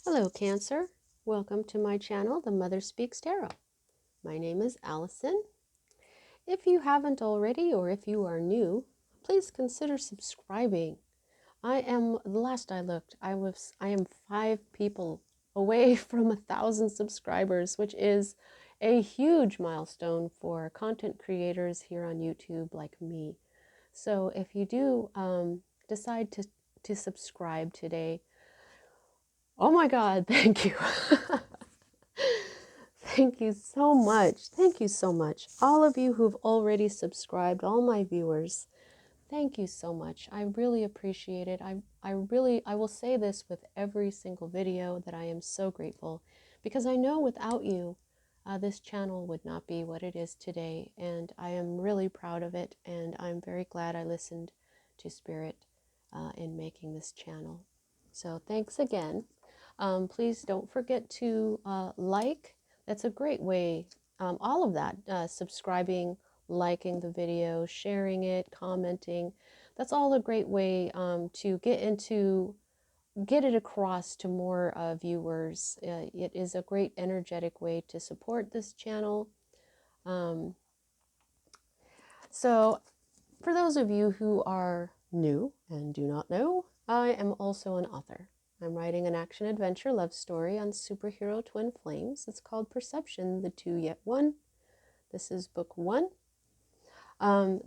Hello, Cancer. Welcome to my channel, The Mother Speaks Tarot. My name is Allison. If you haven't already, or if you are new, please consider subscribing. The last I looked, I am 5 people away from 1,000 subscribers, which is a huge milestone for content creators here on YouTube like me. So if you do decide to subscribe today, oh my God, thank you. Thank you so much. Thank you so much. All of you who've already subscribed, all my viewers, thank you so much. I really appreciate it. I will say this with every single video that I am so grateful, because I know without you, this channel would not be what it is today. And I am really proud of it. And I'm very glad I listened to Spirit in making this channel. So thanks again. Please don't forget to like. That's a great way. All of that, subscribing, liking the video, sharing it, commenting. That's all a great way to get it across to more viewers. It is a great energetic way to support this channel. So for those of you who are new and do not know, I am also an author. I'm writing an action-adventure love story on superhero twin flames. It's called Perception, the Two Yet One. This is book 1. I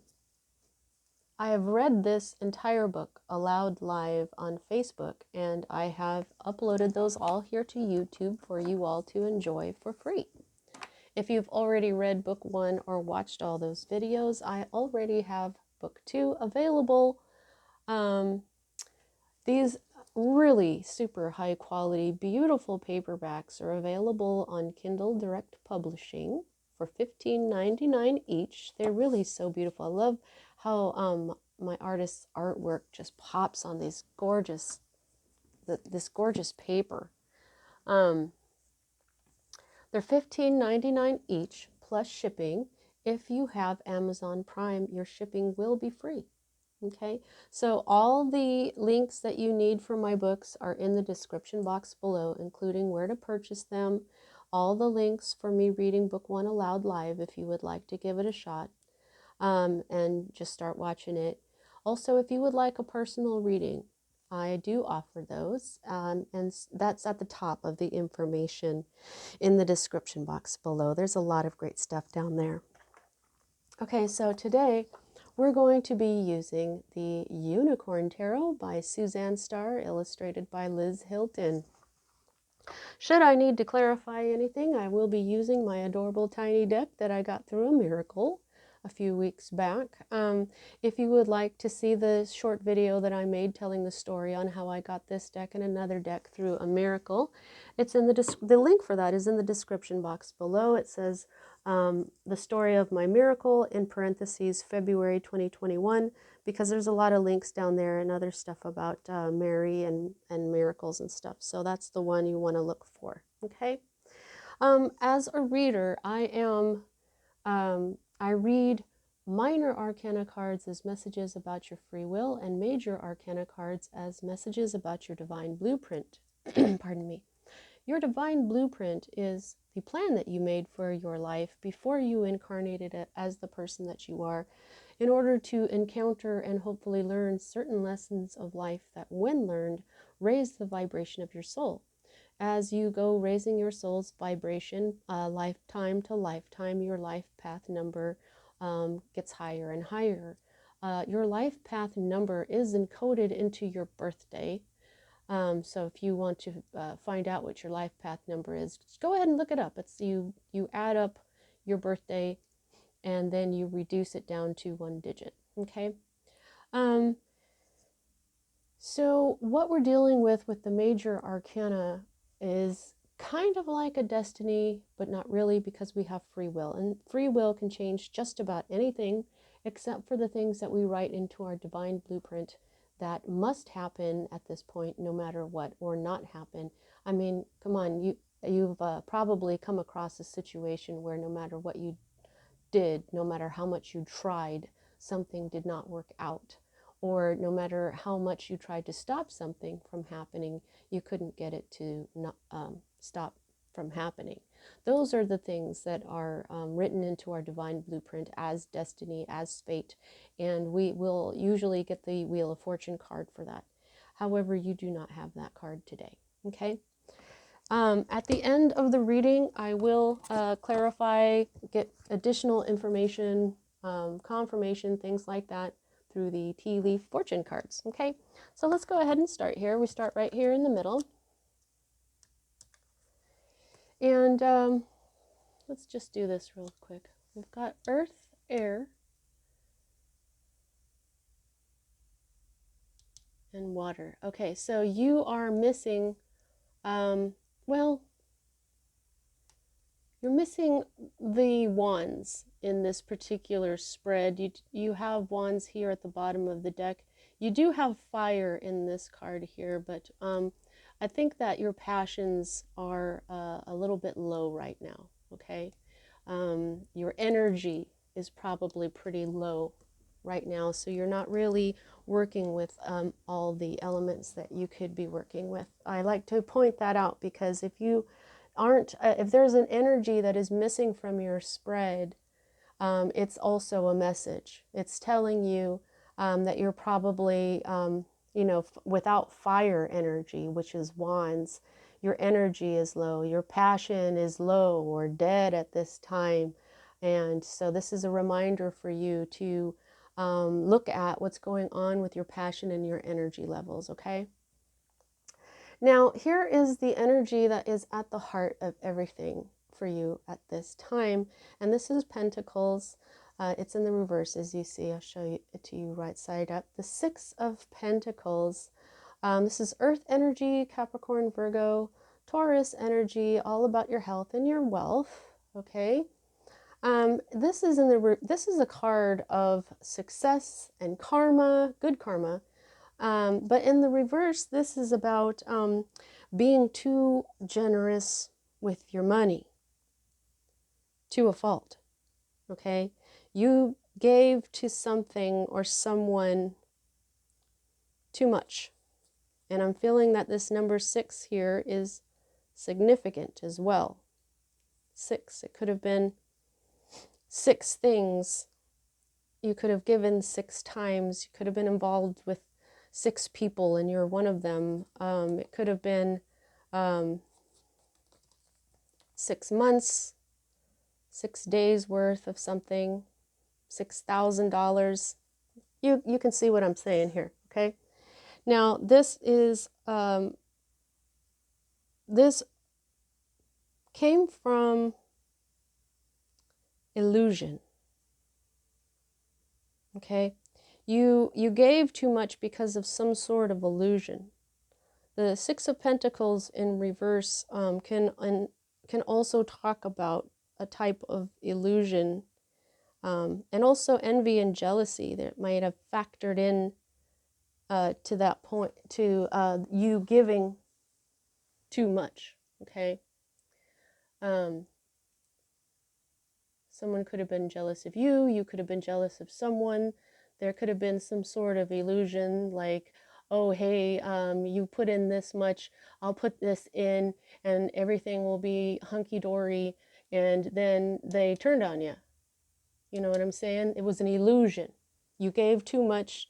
have read this entire book aloud live on Facebook, and I have uploaded those all here to YouTube for you all to enjoy for free. If you've already read book 1 or watched all those videos, I already have book 2 available. These really super high quality, beautiful paperbacks are available on Kindle Direct Publishing for $15.99 each. They're really so beautiful. I love how my artist's artwork just pops on these this gorgeous paper. They're $15.99 each plus shipping. If you have Amazon Prime, your shipping will be free. Okay, so all the links that you need for my books are in the description box below, including where to purchase them, all the links for me reading book 1 aloud live if you would like to give it a shot and just start watching it. Also, if you would like a personal reading, I do offer those, and that's at the top of the information in the description box below. There's a lot of great stuff down there. Okay, so today we're going to be using the Unicorn Tarot by Suzanne Starr, illustrated by Liz Hilton. Should I need to clarify anything, I will be using my adorable tiny deck that I got through a miracle a few weeks back. If you would like to see the short video that I made telling the story on how I got this deck and another deck through a miracle, it's in the link for that is in the description box below. It says the story of my miracle in parentheses February 2021, because there's a lot of links down there and other stuff about Mary and miracles and stuff. So that's the one you want to look for. Okay. As a reader, I read minor arcana cards as messages about your free will, and major arcana cards as messages about your divine blueprint. Pardon me. Your divine blueprint is the plan that you made for your life before you incarnated it as the person that you are, in order to encounter and hopefully learn certain lessons of life that, when learned, raise the vibration of your soul. As you go raising your soul's vibration, lifetime to lifetime, your life path number gets higher and higher. Your life path number is encoded into your birthday. So if you want to find out what your life path number is, just go ahead and look it up. It's you add up your birthday and then you reduce it down to 1 digit. Okay. So what we're dealing with the major arcana is kind of like a destiny, but not really, because we have free will, and free will can change just about anything except for the things that we write into our divine blueprint that must happen at this point, no matter what, or not happen. I mean, come on, you've probably come across a situation where no matter what you did, no matter how much you tried, something did not work out. or no matter how much you tried to stop something from happening, you couldn't get it to not, stop from happening. Those are the things that are written into our divine blueprint as destiny, as fate, and we will usually get the Wheel of Fortune card for that. However, you do not have that card today, okay? At the end of the reading, I will clarify, get additional information, confirmation, things like that through the tea leaf fortune cards, okay? So let's go ahead and start here. We start right here in the middle. And let's just do this real quick. We've got earth, air, and water. Okay, so you are missing, well, you're missing the wands in this particular spread. You have wands here at the bottom of the deck. You do have fire in this card here, but I think that your passions are a little bit low right now, okay? Your energy is probably pretty low right now, so you're not really working with all the elements that you could be working with. I like to point that out because if you aren't, if there's an energy that is missing from your spread, it's also a message. It's telling you that you're probably, you know, without fire energy, which is wands, your energy is low, your passion is low or dead at this time. And so this is a reminder for you to look at what's going on with your passion and your energy levels, okay? Now, here is the energy that is at the heart of everything for you at this time. And this is Pentacles. It's in the reverse, as you see. I'll show it to you right side up. The Six of Pentacles. This is Earth energy, Capricorn, Virgo, Taurus energy, all about your health and your wealth. Okay. This is a card of success and karma, good karma. But in the reverse, this is about being too generous with your money to a fault, okay? You gave to something or someone too much. And I'm feeling that this number 6 here is significant as well. 6, it could have been 6 things you could have given 6 times. You could have been involved with 6 people and you're one of them. It could have been 6 months, 6 days worth of something, $6,000. You can see what I'm saying here, okay? Now this is this came from illusion, okay? You gave too much because of some sort of illusion. The Six of Pentacles in reverse can also talk about a type of illusion and also envy and jealousy that might have factored in to that point, to you giving too much, okay? Someone could have been jealous of you, you could have been jealous of someone. There could have been some sort of illusion like, oh, hey, you put in this much, I'll put this in, and everything will be hunky-dory, and then they turned on you. You know what I'm saying? It was an illusion. You gave too much,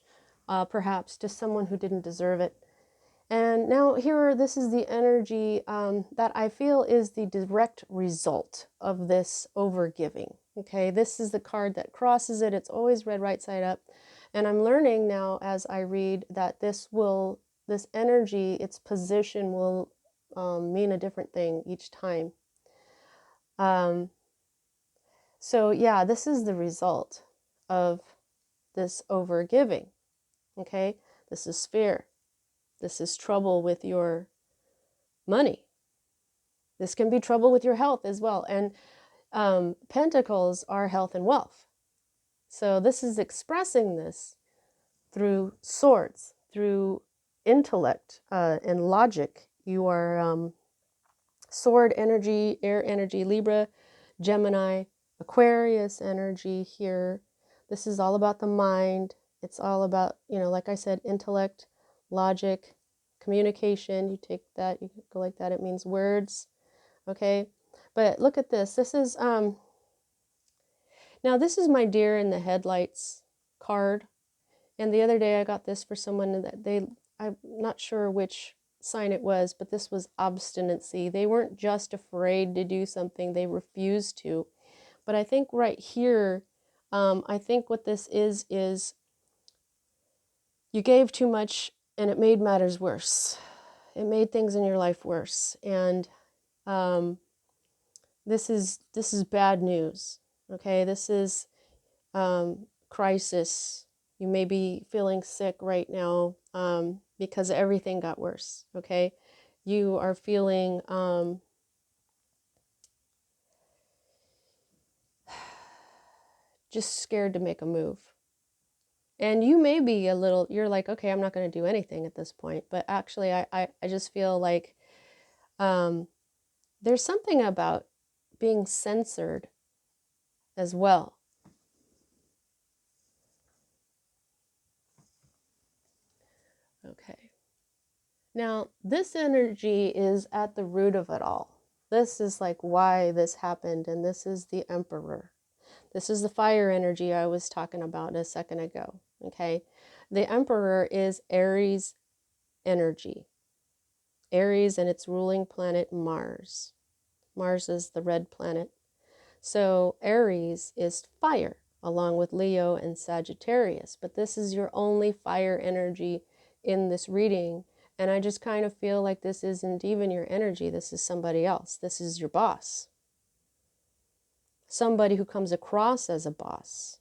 perhaps, to someone who didn't deserve it. And now here, this is the energy that I feel is the direct result of this overgiving. Okay, this is the card that crosses it. It's always read right side up. And I'm learning now as I read that this energy, its position will mean a different thing each time. So yeah, this is the result of this overgiving. Okay, this is fear. This is trouble with your money. This can be trouble with your health as well. And pentacles are health and wealth. So this is expressing this through swords, through intellect and logic. You are sword energy, air energy, Libra, Gemini, Aquarius energy here. This is all about the mind. It's all about, like I said, intellect, logic, communication. You take that, you go like that, it means words, okay? But look at this. This is, now this is my deer in the headlights card. And the other day I got this for someone that I'm not sure which sign it was, but this was obstinacy. They weren't just afraid to do something, they refused to. But I think right here, I think what this is you gave too much and it made matters worse. It made things in your life worse. And this is bad news. Okay, this is crisis. You may be feeling sick right now because everything got worse. Okay, you are feeling just scared to make a move. And you may be a little, you're like, okay, I'm not going to do anything at this point. But actually, I just feel like there's something about being censored as well. Okay. Now, this energy is at the root of it all. This is like why this happened, and this is the Emperor. This is the fire energy I was talking about a second ago, okay? The Emperor is Aries energy. Aries and its ruling planet Mars. Mars is the red planet. So Aries is fire, along with Leo and Sagittarius. But this is your only fire energy in this reading. And I just kind of feel like this isn't even your energy. This is somebody else. This is your boss. Somebody who comes across as a boss.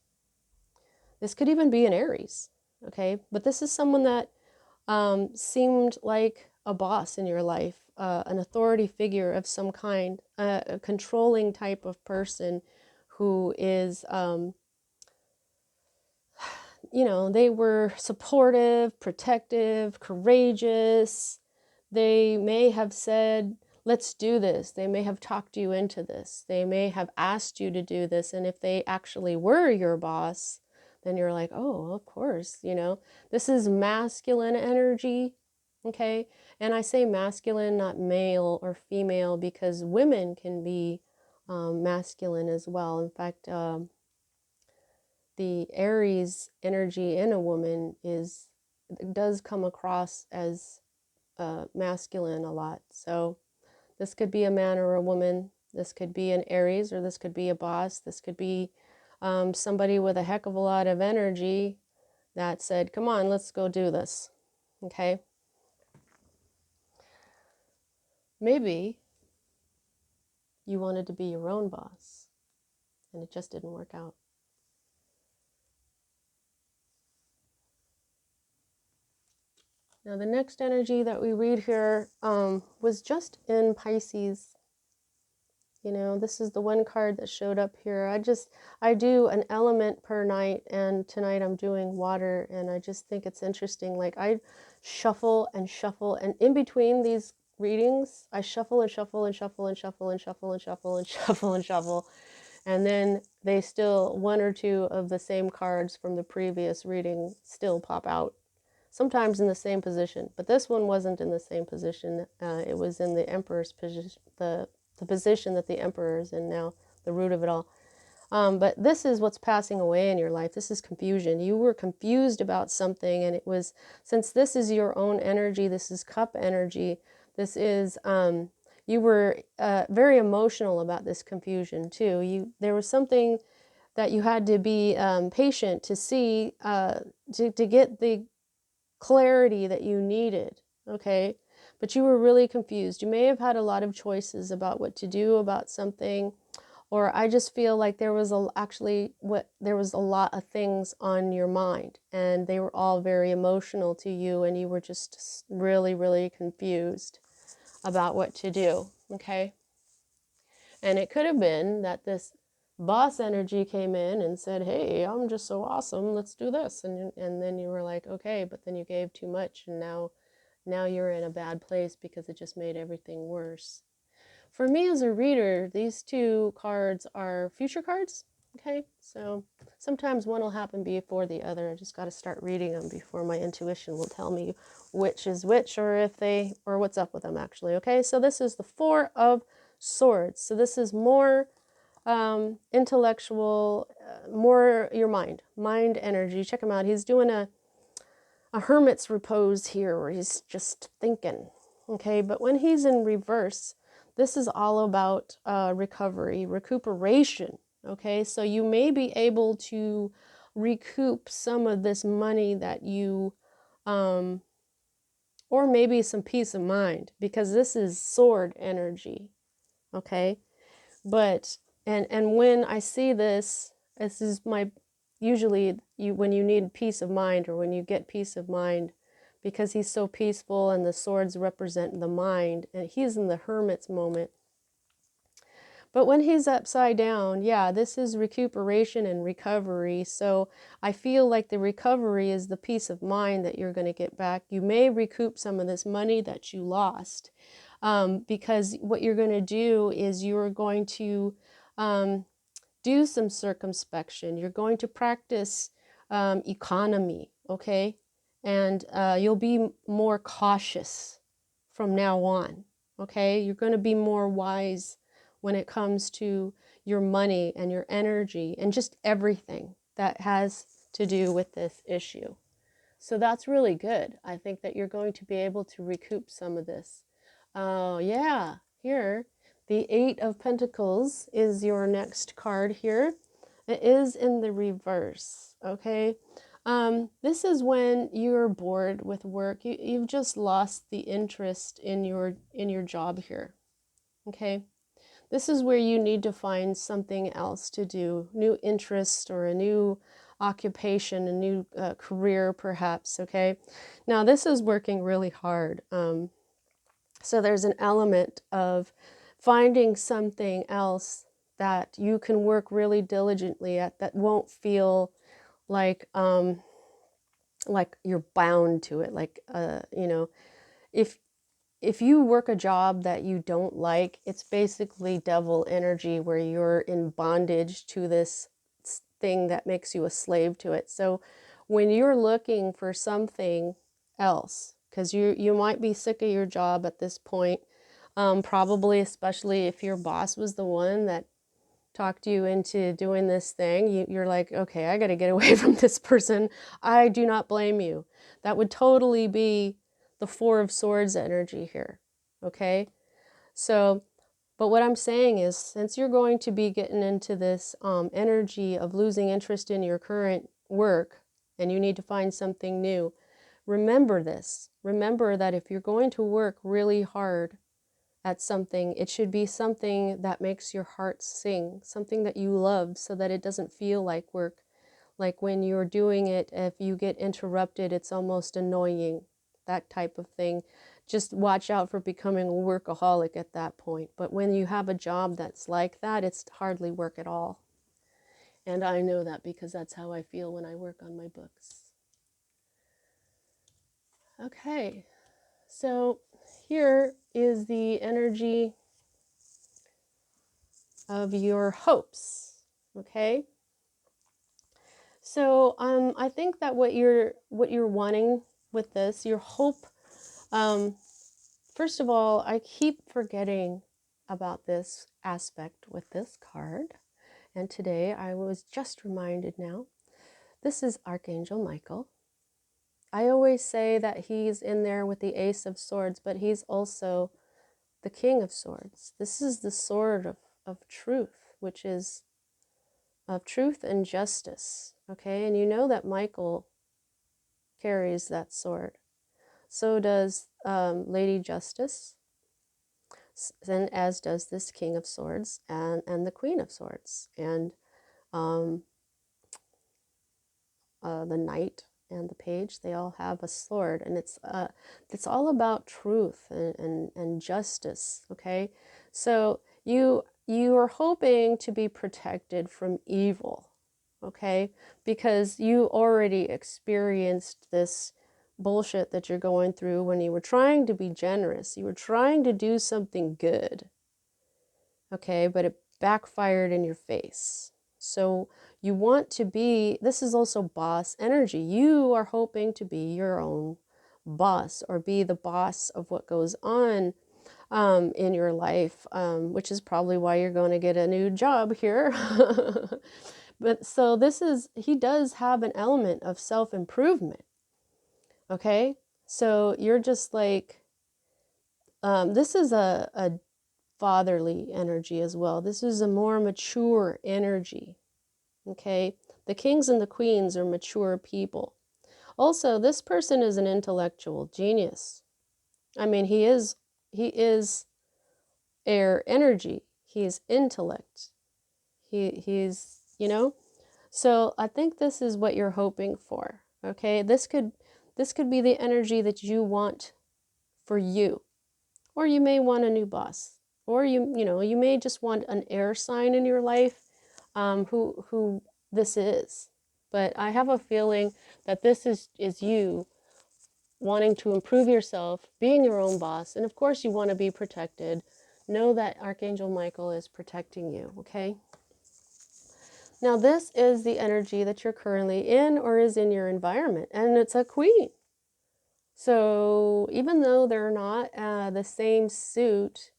This could even be an Aries, okay? But this is someone that seemed like a boss in your life, an authority figure of some kind, a controlling type of person who is, they were supportive, protective, courageous. They may have said, let's do this. They may have talked you into this. They may have asked you to do this. And if they actually were your boss, then you're like, oh, of course, This is masculine energy, okay? And I say masculine, not male or female, because women can be masculine as well. In fact, the Aries energy in a woman does come across as masculine a lot. So this could be a man or a woman. This could be an Aries, or this could be a boss. This could be somebody with a heck of a lot of energy that said, come on, let's go do this. Okay? Maybe you wanted to be your own boss and it just didn't work out. Now, the next energy that we read here was just in Pisces. This is the one card that showed up here. I do an element per night, and tonight I'm doing water, and I just think it's interesting. Like, I shuffle and shuffle, and in between these readings, I shuffle and shuffle and shuffle and shuffle and shuffle and shuffle and shuffle and shuffle, and then they still, one or two of the same cards from the previous reading still pop out. Sometimes in the same position, but this one wasn't in the same position. It was in the Emperor's position, the position that the Emperor is in now, the root of it all. But this is what's passing away in your life. This is confusion. You were confused about something, and it was, since this is your own energy, this is cup energy, this is, you were very emotional about this confusion too. There was something that you had to be patient to see, to get the clarity that you needed, okay? But you were really confused. You may have had a lot of choices about what to do about something, or I just feel like there was a lot of things on your mind, and they were all very emotional to you, and you were just really, really confused about what to do, okay? And it could have been that this boss energy came in and said, hey, I'm just so awesome, let's do this. And then you were like, okay, but then you gave too much, and now you're in a bad place because it just made everything worse. For me as a reader, these two cards are future cards. Okay, so sometimes one will happen before the other. I just got to start reading them before my intuition will tell me which is which, or if they, or what's up with them actually. Okay, so this is the Four of Swords. So this is more intellectual, more your mind energy. Check him out. He's doing a hermit's repose here where he's just thinking. Okay, but when he's in reverse, this is all about recovery, recuperation. Okay, so you may be able to recoup some of this money that you, or maybe some peace of mind, because this is sword energy. Okay, but and when I see this, this is my usually you when you need peace of mind, or when you get peace of mind, because he's so peaceful and the swords represent the mind and he's in the hermit's moment. But when he's upside down, yeah, this is recuperation and recovery. So I feel like the recovery is the peace of mind that you're going to get back. You may recoup some of this money that you lost, because what you're going to do is you're going to do some circumspection. You're going to practice economy, okay? And you'll be more cautious from now on, okay? You're going to be more wise when it comes to your money and your energy and just everything that has to do with this issue. So that's really good. I think that you're going to be able to recoup some of this. Oh, yeah. Here, the Eight of Pentacles is your next card here. It is in the reverse, okay? This is when you're bored with work. You've just lost the interest in your job here, okay? This is where you need to find something else to do, new interest or a new occupation, a new career perhaps, okay? Now this is working really hard. So there's an element of finding something else that you can work really diligently at that won't feel like you're bound to it. Like, you know, if you work a job that you don't like, it's basically devil energy where you're in bondage to this thing that makes you a slave to it. So when you're looking for something else, because you might be sick of your job at this point, probably especially if your boss was the one that talked you into doing this thing, you're like, okay, I got to get away from this person. I do not blame you. That would totally be the Four of Swords energy here, okay? So, but what I'm saying is, since you're going to be getting into this energy of losing interest in your current work and you need to find something new, remember this. Remember that if you're going to work really hard at something, it should be something that makes your heart sing, something that you love, so that it doesn't feel like work. Like when you're doing it, if you get interrupted, it's almost annoying, that type of thing. Just watch out for becoming a workaholic at that point. But when you have a job that's like that, it's hardly work at all. And I know that because that's how I feel when I work on my books. Okay, so here is the energy of your hopes, okay? So I think that what you're wanting with this, your hope, first of all, I keep forgetting about this aspect with this card. And today I was just reminded now, this is Archangel Michael. I always say that he's in there with the Ace of Swords, but he's also the King of Swords. This is the sword of truth, which is of truth and justice, okay? And you know that Michael carries that sword. So does Lady Justice, and as does this King of Swords and the Queen of Swords, and the Knight and the Page. They all have a sword, and it's all about truth and justice, okay? So you are hoping to be protected from evil, okay? Because you already experienced this bullshit that you're going through when you were trying to be generous. You were trying to do something good, okay? But it backfired in your face, So you want to be, this is also boss energy. You are hoping to be your own boss, or be the boss of what goes on in your life, which is probably why you're going to get a new job here. But so this is, he does have an element of self-improvement. Okay, so you're just like, this is a fatherly energy as well. This is a more mature energy. Okay, the kings and the queens are mature people. Also, this person is an intellectual genius. I mean, he is air energy. He's intellect. He's, you know, so I think this is what you're hoping for. Okay, this could be the energy that you want for you. Or you may want a new boss, or you may just want an air sign in your life, who this is. But I have a feeling that this is you wanting to improve yourself, being your own boss, and of course you want to be protected. Know that Archangel Michael is protecting you, okay? Now this is the energy that you're currently in, or is in your environment, and it's a queen. So even though they're not the same suit,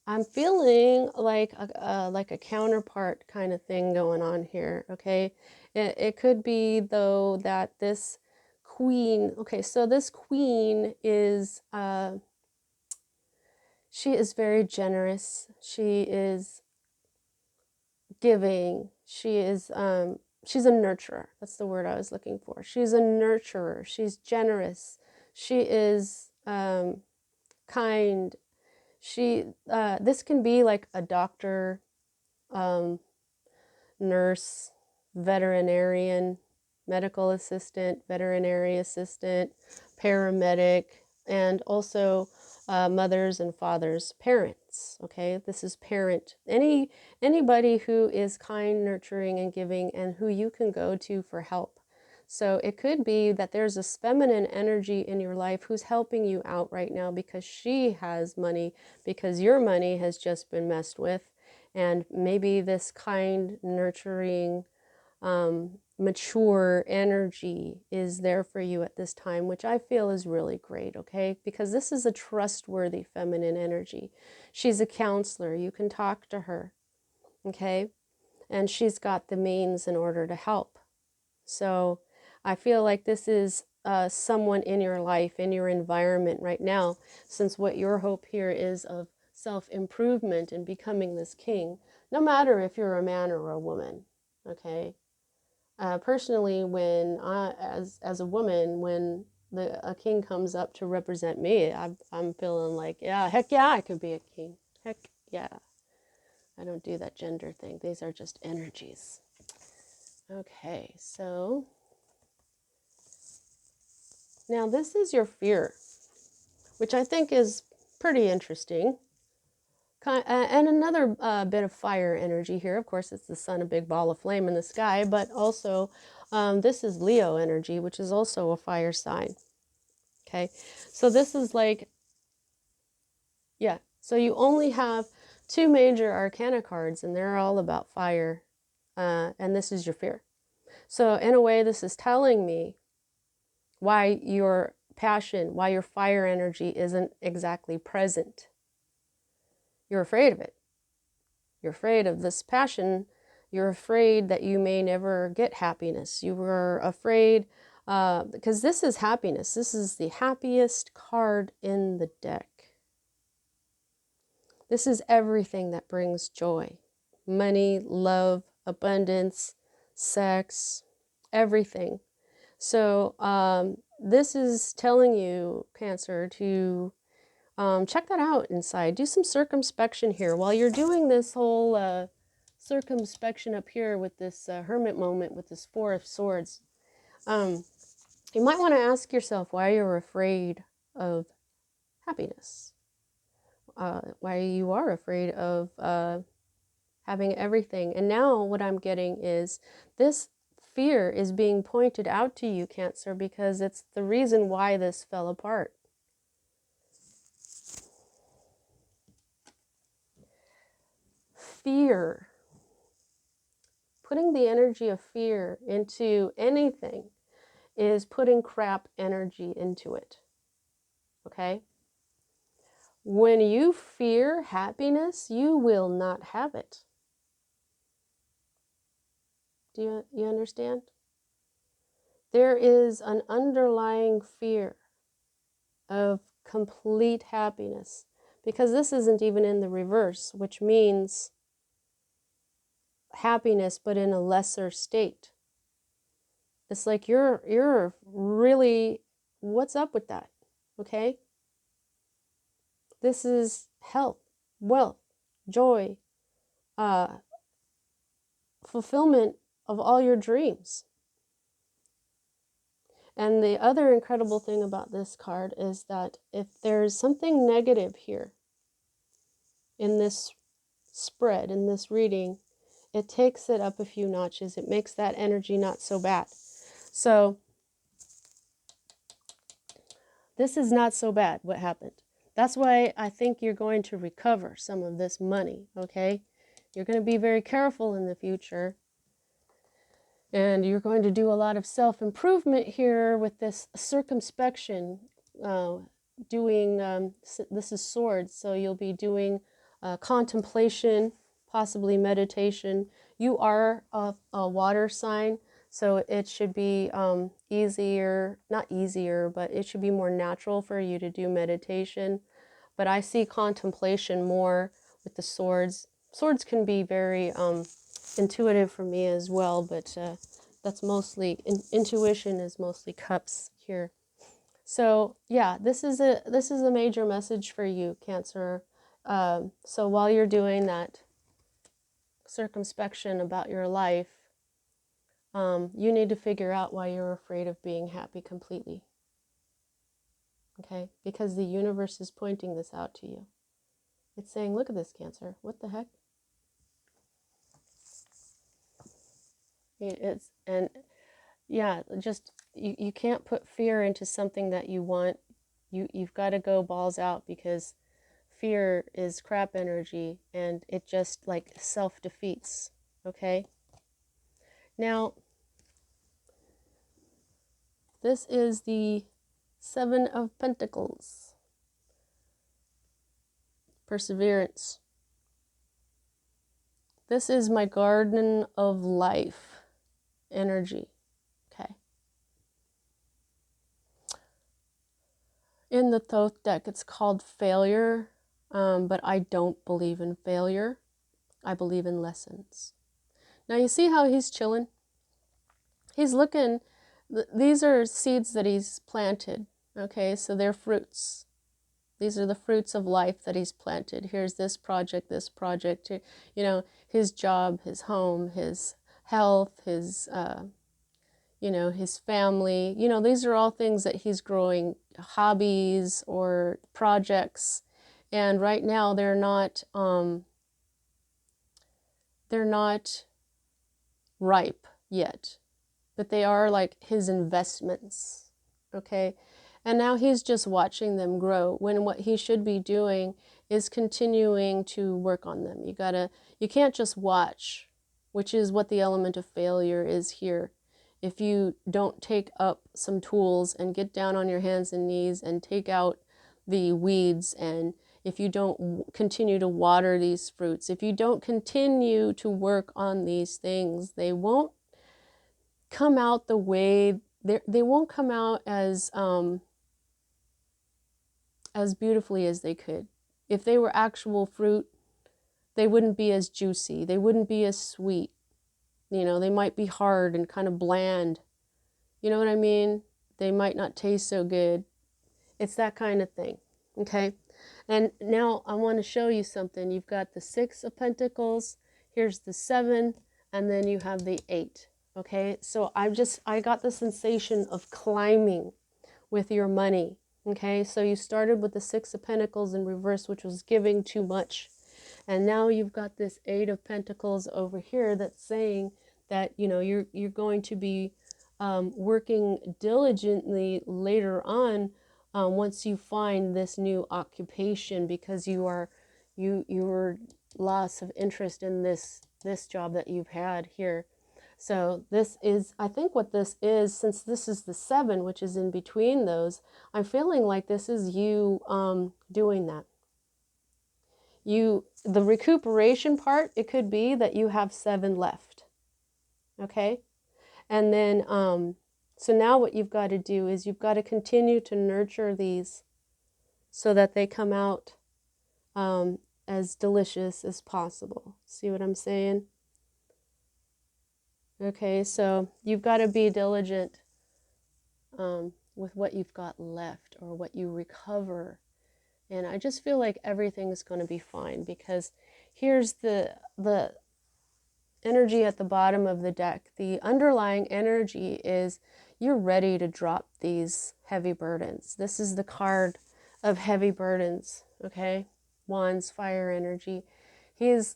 I'm feeling like a counterpart kind of thing going on here, okay? It could be, though, that this queen, okay, so this queen is, she is very generous. She is giving. She is, she's a nurturer. That's the word I was looking for. She's a nurturer. She's generous. She is kind. This can be like a doctor, nurse, veterinarian, medical assistant, veterinary assistant, paramedic, and also mothers and fathers, parents. Okay, this is parent. Anybody who is kind, nurturing, and giving, and who you can go to for help. So it could be that there's this feminine energy in your life who's helping you out right now because she has money, because your money has just been messed with. And maybe this kind, nurturing, mature energy is there for you at this time, which I feel is really great, okay? Because this is a trustworthy feminine energy. She's a counselor. You can talk to her, okay? And she's got the means in order to help. So I feel like this is someone in your life, in your environment right now, since what your hope here is of self-improvement and becoming this king, no matter if you're a man or a woman, okay? Personally, when as a woman, when a king comes up to represent me, I'm feeling like, yeah, heck yeah, I could be a king. Heck yeah. I don't do that gender thing. These are just energies. Okay, so now this is your fear, which I think is pretty interesting. And another bit of fire energy here. Of course, it's the sun, a big ball of flame in the sky, but also this is Leo energy, which is also a fire sign. Okay, so this is like, yeah, so you only have 2 major arcana cards, and they're all about fire, and this is your fear. So in a way, this is telling me why your passion, why your fire energy isn't exactly present. You're afraid of it. You're afraid of this passion. You're afraid that you may never get happiness. You were afraid, because this is happiness. This is the happiest card in the deck. This is everything that brings joy. Money, love, abundance, sex, everything. So this is telling you, Cancer, to check that out inside. Do some circumspection here. While you're doing this whole circumspection up here with this hermit moment with this 4 of Swords, you might want to ask yourself why you're afraid of happiness. Why you are afraid of having everything. And now what I'm getting is this fear is being pointed out to you, Cancer, because it's the reason why this fell apart. Fear putting the energy of fear into anything is putting crap energy into it. Okay? When you fear happiness, you will not have it. Do you understand? There is an underlying fear of complete happiness, because this isn't even in the reverse, which means happiness but in a lesser state. It's like you're really, what's up with that? Okay? This is health, wealth, joy, fulfillment of all your dreams. And the other incredible thing about this card is that if there's something negative here in this spread, in this reading, it takes it up a few notches. It makes that energy not so bad. So this is not so bad what happened. That's why I think you're going to recover some of this money, okay? You're going to be very careful in the future. And you're going to do a lot of self-improvement here with this circumspection. This is swords, so you'll be doing contemplation, possibly meditation. You are a water sign, so it should be easier, not easier, but it should be more natural for you to do meditation. But I see contemplation more with the swords. Swords can be very intuitive for me as well, but that's mostly, intuition is mostly cups here. So yeah, this is a major message for you, Cancer. So while you're doing that circumspection about your life, you need to figure out why you're afraid of being happy completely. Okay? Because the universe is pointing this out to you. It's saying, look at this, Cancer. What the heck? Just you can't put fear into something that you want. You've got to go balls out, because fear is crap energy and it just like self-defeats. Okay? Now, this is the Seven of Pentacles. Perseverance. This is my garden of life energy. Okay. In the Thoth deck, it's called failure, but I don't believe in failure. I believe in lessons. Now you see how he's chilling? He's looking, these are seeds that he's planted. Okay, so they're fruits. These are the fruits of life that he's planted. Here's this project, his job, his home, his health, his his family. These are all things that he's growing, hobbies or projects. And right now they're not ripe yet, but they are like his investments. Okay? And now he's just watching them grow, when what he should be doing is continuing to work on them. You can't just watch, which is what the element of failure is here. If you don't take up some tools and get down on your hands and knees and take out the weeds, and if you don't continue to water these fruits, if you don't continue to work on these things, they won't come out the way, they won't come out as beautifully as they could. If they were actual fruit, they wouldn't be as juicy. They wouldn't be as sweet. They might be hard and kind of bland. You know what I mean? They might not taste so good. It's that kind of thing. Okay? And now I want to show you something. You've got the Six of Pentacles. Here's the Seven. And then you have the Eight. Okay? So I got the sensation of climbing with your money. Okay, so you started with the Six of Pentacles in reverse, which was giving too much. And now you've got this Eight of Pentacles over here that's saying that, you're going to be working diligently later on once you find this new occupation, because your loss of interest in this job that you've had here. So this is, I think what this is, since this is the 7, which is in between those, I'm feeling like this is you doing that. The recuperation part, it could be that you have 7 left. Okay? And then, so now what you've got to do is you've got to continue to nurture these so that they come out as delicious as possible. See what I'm saying? Okay, so you've got to be diligent with what you've got left or what you recover. And I just feel like everything is going to be fine, because here's the energy at the bottom of the deck. The underlying energy is you're ready to drop these heavy burdens. This is the card of heavy burdens, okay? Wands, fire energy. He's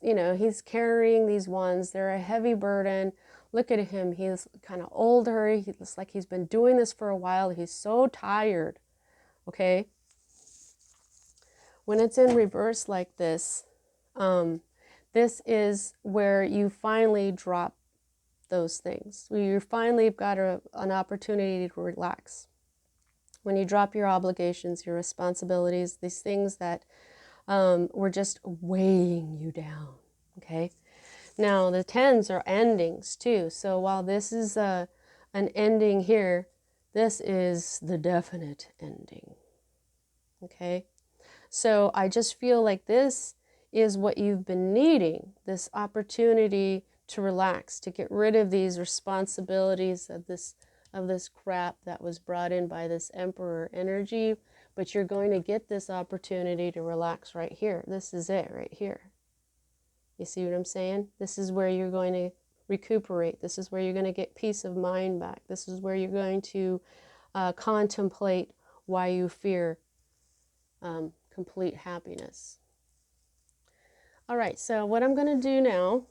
carrying these wands. They're a heavy burden. Look at him. He's kind of older. He looks like he's been doing this for a while. He's so tired, okay? When it's in reverse like this, this is where you finally drop those things. You finally got an opportunity to relax. When you drop your obligations, your responsibilities, these things that were just weighing you down, okay? Now, the 10s are endings too. So while this is an ending here, this is the definite ending, okay? So I just feel like this is what you've been needing, this opportunity to relax, to get rid of these responsibilities of this crap that was brought in by this Emperor energy. But you're going to get this opportunity to relax right here. This is it right here. You see what I'm saying? This is where you're going to recuperate. This is where you're going to get peace of mind back. This is where you're going to contemplate why you fear complete happiness. All right, so what I'm going to do now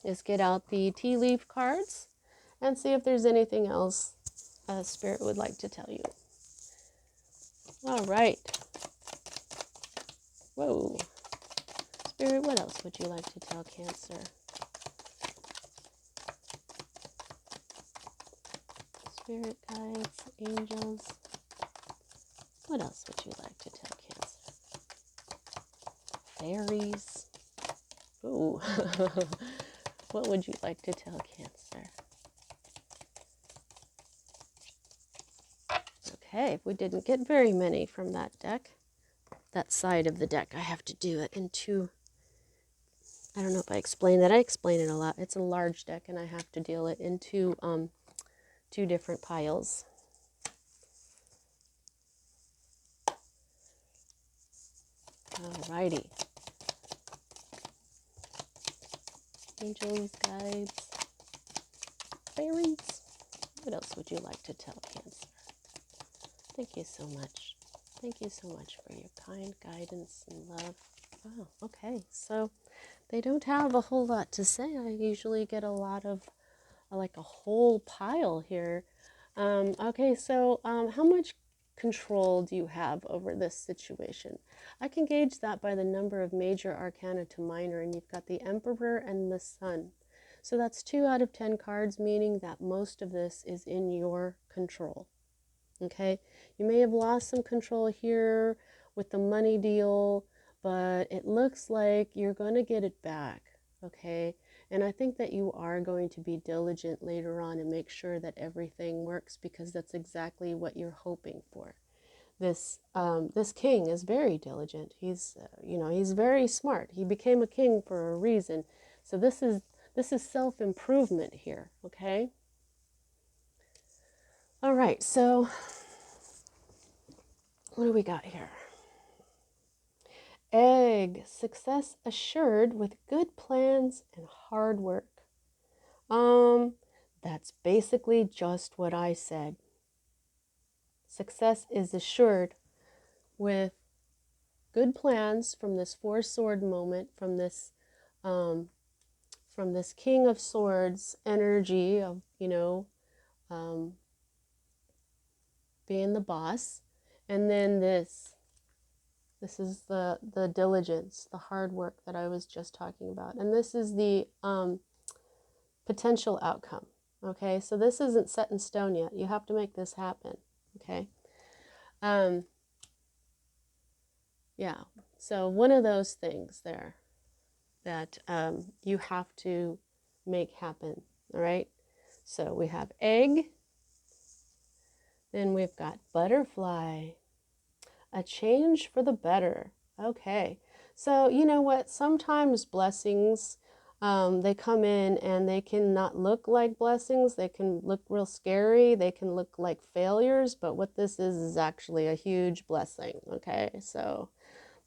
is get out the tea leaf cards and see if there's anything else Spirit would like to tell you. All right. Whoa. Spirit, what else would you like to tell Cancer? Spirit guides, angels. What else would you like to tell Cancer? Fairies. Ooh. What would you like to tell Cancer? Okay, we didn't get very many from that deck. That side of the deck, I have to do it in two. I don't know if I explained that. I explain it a lot. It's a large deck, and I have to deal it into two different piles. Alrighty. Angels, guides, fairies. What else would you like to tell Cancer? Thank you so much. Thank you so much for your kind guidance and love. Oh, okay. So they don't have a whole lot to say. I usually get a lot of, like a whole pile here. Okay, so how much control do you have over this situation? I can gauge that by the number of major arcana to minor, and you've got the Emperor and the Sun. So that's 2 out of 10 cards, meaning that most of this is in your control. Okay, you may have lost some control here with the money deal, but it looks like you're going to get it back. Okay, and I think that you are going to be diligent later on and make sure that everything works, because that's exactly what you're hoping for. This king is very diligent. He's he's very smart. He became a king for a reason. So this is self-improvement here, okay? All right, so what do we got here? Egg, success assured with good plans and hard work. That's basically just what I said. Success is assured with good plans from this 4-sword moment, from this King of Swords energy of, being the boss. And then this is the diligence, the hard work that I was just talking about. And this is the potential outcome. Okay, so this isn't set in stone yet. You have to make this happen. Okay. Yeah, so one of those things there that you have to make happen. All right, so we have egg, then we've got butterfly, a change for the better. Okay, so you know what? Sometimes blessings, they come in and they can not look like blessings. They can look real scary. They can look like failures. But what this is actually a huge blessing. Okay, so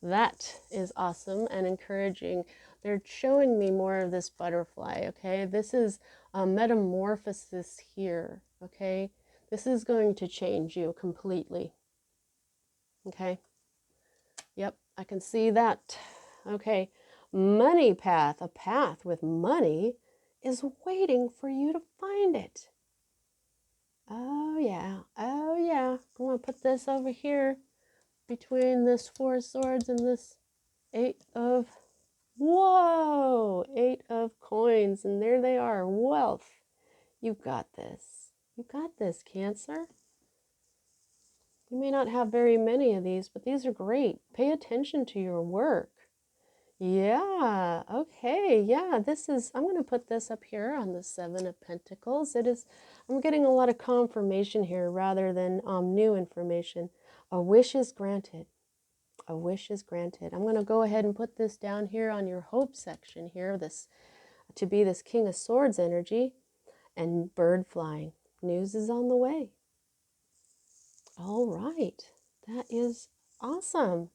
that is awesome and encouraging. They're showing me more of this butterfly. Okay, this is a metamorphosis here. Okay, this is going to change you completely. Okay. Yep, I can see that. Okay, money path, a path with money is waiting for you to find it. Oh yeah, oh yeah. I'm gonna put this over here between this 4 of swords and this 8 of, whoa, 8 of coins, and there they are, wealth. You've got this. You got this, Cancer. You may not have very many of these, but these are great. Pay attention to your work. Yeah, okay, yeah, this is, I'm going to put this up here on the 7 of Pentacles. It is, I'm getting a lot of confirmation here rather than new information. A wish is granted. A wish is granted. I'm going to go ahead and put this down here on your hope section here, this, to be this King of Swords energy, and bird flying. News is on the way. All right, that is awesome.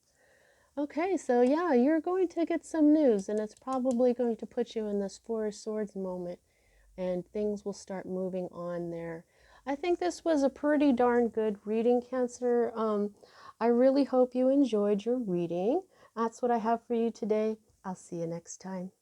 Okay, so yeah, you're going to get some news, and it's probably going to put you in this 4 of Swords moment, and things will start moving on there. I think this was a pretty darn good reading, Cancer. I really hope you enjoyed your reading. That's what I have for you today. I'll see you next time.